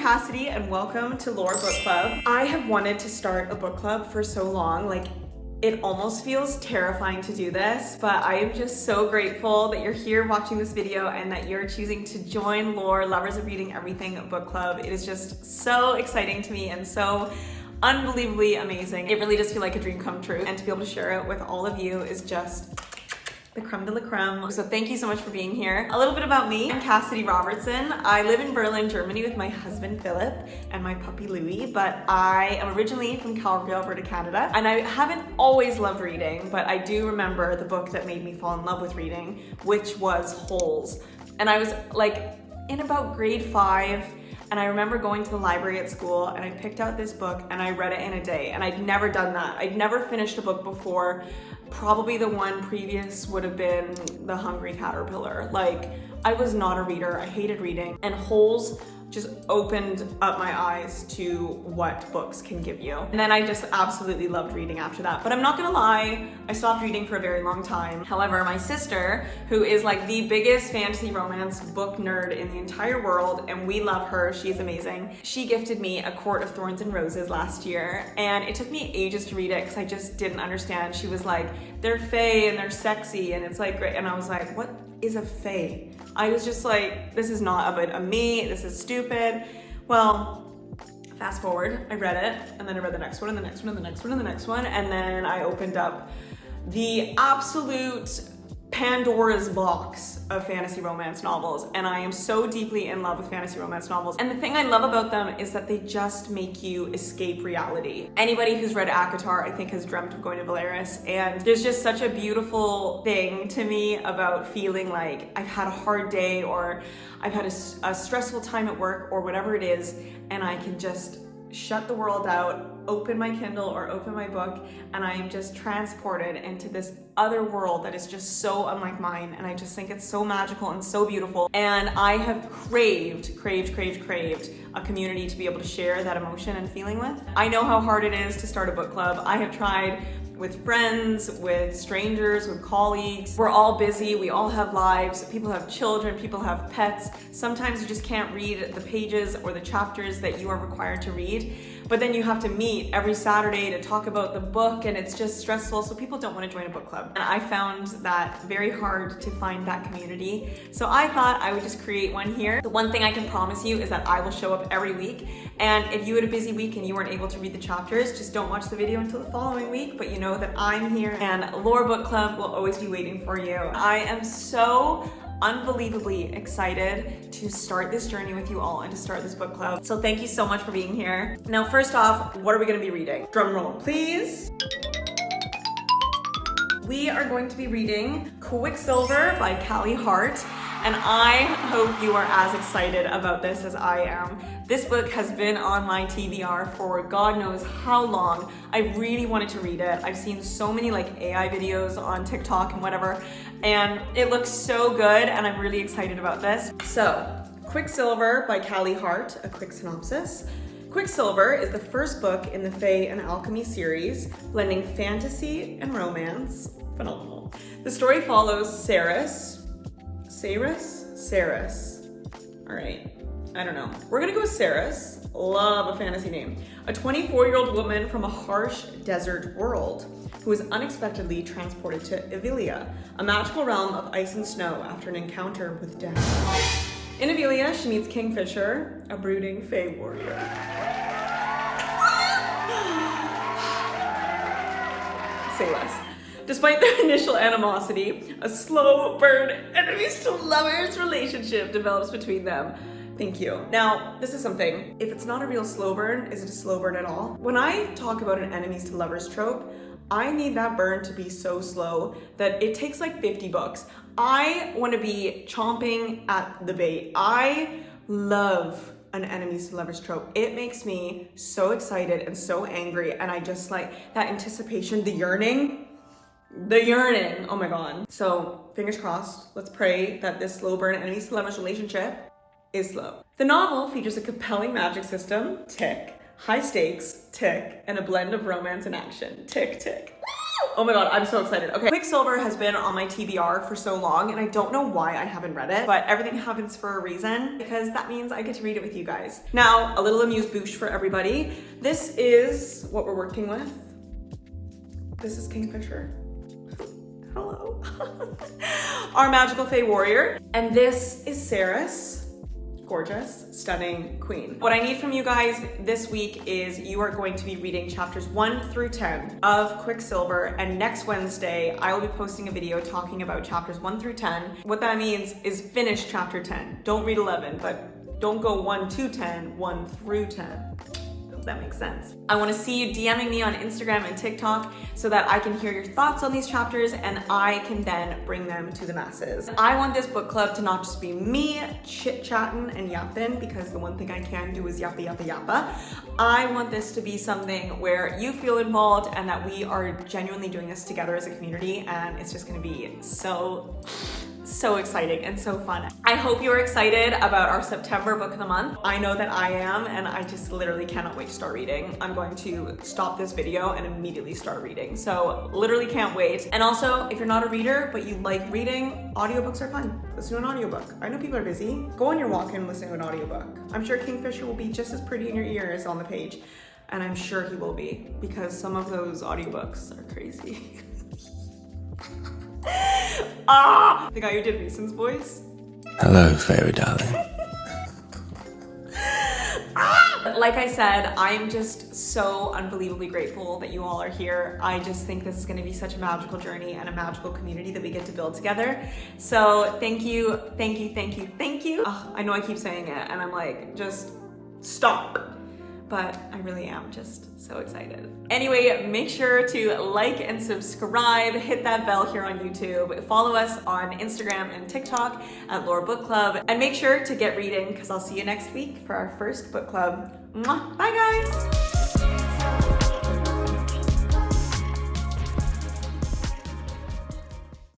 Cassidy and welcome to Lore Book Club. I have wanted to start a book club for so long, like it almost feels terrifying to do this, but I am just so grateful that you're here watching this video and that you're choosing to join Lore Lovers of Reading Everything Book Club. It is just so exciting to me and so unbelievably amazing. It really does feel like a dream come true, and to be able to share it with all of you is just the creme de la creme. So thank you so much for being here. A little bit about me. I'm Cassidy Robertson. I live in Berlin, Germany with my husband Philip and my puppy Louie, but I am originally from Calgary, Alberta, Canada. And I haven't always loved reading, but I do remember the book that made me fall in love with reading, which was Holes. And I was like in about grade 5, and I remember going to the library at school and I picked out this book and I read it in a day, and I'd never done that. I'd never finished a book before. Probably the one previous would have been The Hungry Caterpillar. Like, I was not a reader. I hated reading, and Holes just opened up my eyes to what books can give you. And then I just absolutely loved reading after that. But I'm not gonna lie, I stopped reading for a very long time. However, my sister, who is like the biggest fantasy romance book nerd in the entire world, and we love her, she's amazing. She gifted me A Court of Thorns and Roses last year, and it took me ages to read it because I just didn't understand. She was like, they're fae and they're sexy and it's like great. And I was like, what is a fae? I was just like, this is not about me, this is stupid. Well, fast forward, I read it, and then I read the next one, and the next one, and the next one, and the next one, and then I opened up the absolute Pandora's box of fantasy romance novels, and I am so deeply in love with fantasy romance novels. And the thing I love about them is that they just make you escape reality. Anybody who's read ACOTAR, I think, has dreamt of going to Valeris, and there's just such a beautiful thing to me about feeling like I've had a hard day, or I've had a stressful time at work, or whatever it is, and I can just shut the world out, open my Kindle or open my book, and I am just transported into this other world that is just so unlike mine, and I just think it's so magical and so beautiful. And I have craved a community to be able to share that emotion and feeling with. I know how hard it is to start a book club. I have tried with friends, with strangers, with colleagues. We're all busy, we all have lives. People have children, people have pets. Sometimes you just can't read the pages or the chapters that you are required to read. But then you have to meet every Saturday to talk about the book, and it's just stressful, so people don't want to join a book club. And I found that very hard to find that community. So I thought I would just create one here. The one thing I can promise you is that I will show up every week. And if you had a busy week and you weren't able to read the chapters, just don't watch the video until the following week, but you know that I'm here, and Lore Book Club will always be waiting for you. I am so unbelievably excited to start this journey with you all and to start this book club. So thank you so much for being here. Now, first off, what are we gonna be reading? Drum roll, please. We are going to be reading Quicksilver by Callie Hart, and I hope you are as excited about this as I am. This book has been on my TBR for God knows how long. I really wanted to read it. I've seen so many like AI videos on TikTok and whatever, and it looks so good, and I'm really excited about this. So, Quicksilver by Callie Hart, a quick synopsis. Quicksilver is the first book in the Fae and Alchemy series, blending fantasy and romance. Phenomenal. The story follows Saris. All right, I don't know. We're gonna go with Saris. Love a fantasy name. A 24-year-old woman from a harsh desert world who is unexpectedly transported to Evilia, a magical realm of ice and snow after an encounter with death. In Evilia, she meets Kingfisher, a brooding Fae warrior. Say less. Despite their initial animosity, a slow burn enemies to lovers relationship develops between them. Thank you. Now, this is something. If it's not a real slow burn, is it a slow burn at all? When I talk about an enemies to lovers trope, I need that burn to be so slow that it takes like 50 books. I want to be chomping at the bait. I love an enemies to lovers trope. It makes me so excited and so angry, and I just like that anticipation, the yearning, oh my God. So fingers crossed, let's pray that this slow burn enemies to lovers relationship is slow. The novel features a compelling magic system, tick, high stakes, tick, and a blend of romance and action, tick, tick. Oh my god, I'm so excited. Okay, Quicksilver has been on my TBR for so long, and I don't know why I haven't read it, but everything happens for a reason, because that means I get to read it with you guys. Now, a little amuse-bouche for everybody. This is what we're working with. This is Kingfisher. Hello. Our magical fae warrior. And this is Saris. Gorgeous, stunning queen. What I need from you guys this week is you are going to be reading chapters 1 through 10 of Quicksilver, and next Wednesday I will be posting a video talking about chapters 1 through 10. What that means is finish chapter 10. Don't read 11, but don't go 1 to 10, 1 through 10. That makes sense. I want to see you DMing me on Instagram and TikTok so that I can hear your thoughts on these chapters and I can then bring them to the masses. I want this book club to not just be me chit-chatting and yapping, because the one thing I can do is yappa yappa yappa. I want this to be something where you feel involved and that we are genuinely doing this together as a community, and it's just going to be so exciting and so fun. I hope you are excited about our September book of the month. I know that I am, and I just literally cannot wait to start reading. I'm going to stop this video and immediately start reading. So literally can't wait. And also, if you're not a reader, but you like reading, audiobooks are fun. Listen to an audiobook. I know people are busy. Go on your walk and listen to an audiobook. I'm sure Kingfisher will be just as pretty in your ears on the page. And I'm sure he will be, because some of those audiobooks are crazy. Ah! The guy who did Reason's voice. Hello, fairy darling. Like I said, I'm just so unbelievably grateful that you all are here. I just think this is going to be such a magical journey and a magical community that we get to build together. So thank you, thank you, thank you, thank you. I know I keep saying it and I'm like, just stop. But I really am just so excited. Anyway, make sure to like and subscribe, hit that bell here on YouTube, follow us on Instagram and TikTok at Lore Book Club, and make sure to get reading, because I'll see you next week for our first book club. Mwah. Bye guys!